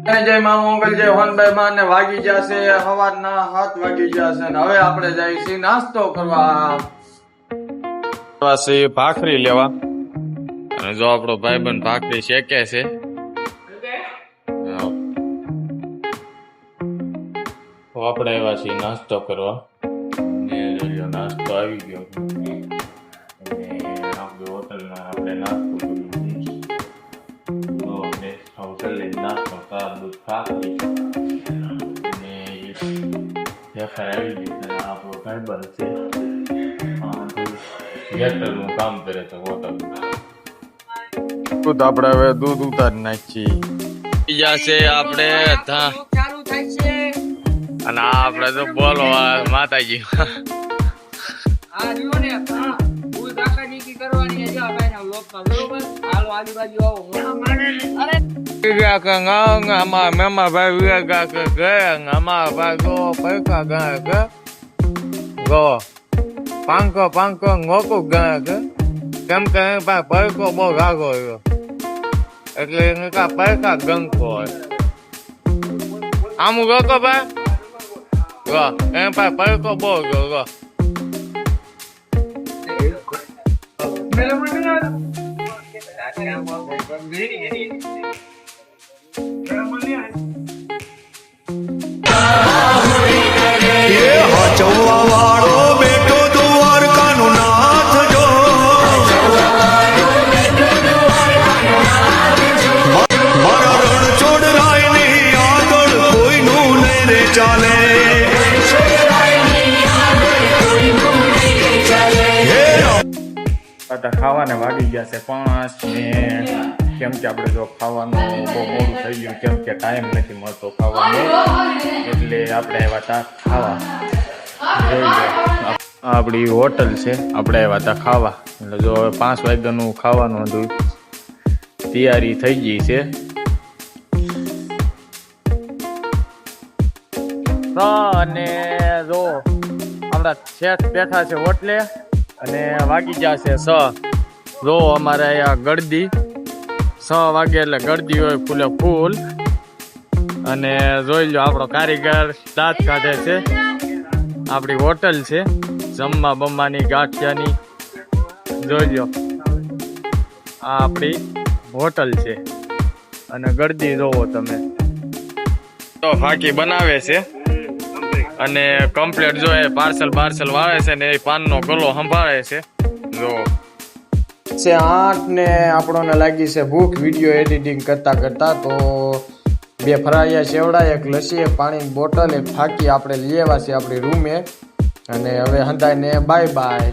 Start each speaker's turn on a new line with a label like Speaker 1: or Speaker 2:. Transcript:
Speaker 1: જય મા મંગલ જય હોનભાઈ માં ને વાગી જશે સવારના 7 વાગી જશે ને હવે આપણે જઈએ છીએ નાસ્તો કરવા ભાખરી લેવા અને જો આપણો ભાઈબંધ ભાખરી શેકે છે આપણે આવ્યા છીએ નાસ્તો કરવા નાસ્તો આવી ગયો અને આપણી હોટલમાં આપણે નાસ્તો નાસ્તો દૂધ ભાખરી અને આવી ગયું આપણો ભાઈબંધ છે વેટરનું કામ કરે છે હોટલમાં દૂધ આપણે હવે દૂધ ઉતારી નાખીએ બીજા છે આપણે અને આપણે તો બોલો માતાજી પાંખો ngોકું ગયા કે કેમ કે પૈકો બહુ રાગો રહ્યો એટલે એને કા પૈકા ગંકો હોય આમ ગકો ભાઈ એમ પૈકો બહુ ગયો ખાવાને વાગી ગયા છે 5 ને કેમ કે આપણે જો ખાવાનું બહુ મોડું થઈ ગયું કેમ કે ટાઈમ નથી મળતો ખાવાનો એટલે આપણે આવ્યા હતા ખાવા આપણી હોટલ છે આપણે આવ્યા હતા ખાવા એટલે જો 5 વાગ્યાનું ખાવાનું હતું તૈયારી થઈ ગઈ છે અને જો આપણા શેઠ બેઠા છે હોટલે અને વાગી જશે 6 જો અમારે અહીંયા ગળદી 6 વાગે એટલે ગળદી હોય ફૂલે ફૂલ અને જોઈ લો આપણો કારીગર દાંત કાઢે છે આપણી હોટલ છે જમવા બમવાની ગાંઠિયાની જોઈ લો આ આપણી હોટલ છે અને ગળદી જોવો તમે તો ફાકી બનાવે છે અને કમ્પ્લીટ જો એ પાર્સલ વાળે છે ને એ પાનનો ગલો સંભાળે છે જો 8 ને આપણને લાગી છે ભૂખ વિડીયો એડિટિંગ કરતા તો 2 ફરાળિયા સેવડા 1 લસ્સી 1 પાણીની બોટલ 1 ફાકી આપણે લઈ આવ્યા છે આપણી રૂમે અને હવે હંધાઈને બાય બાય.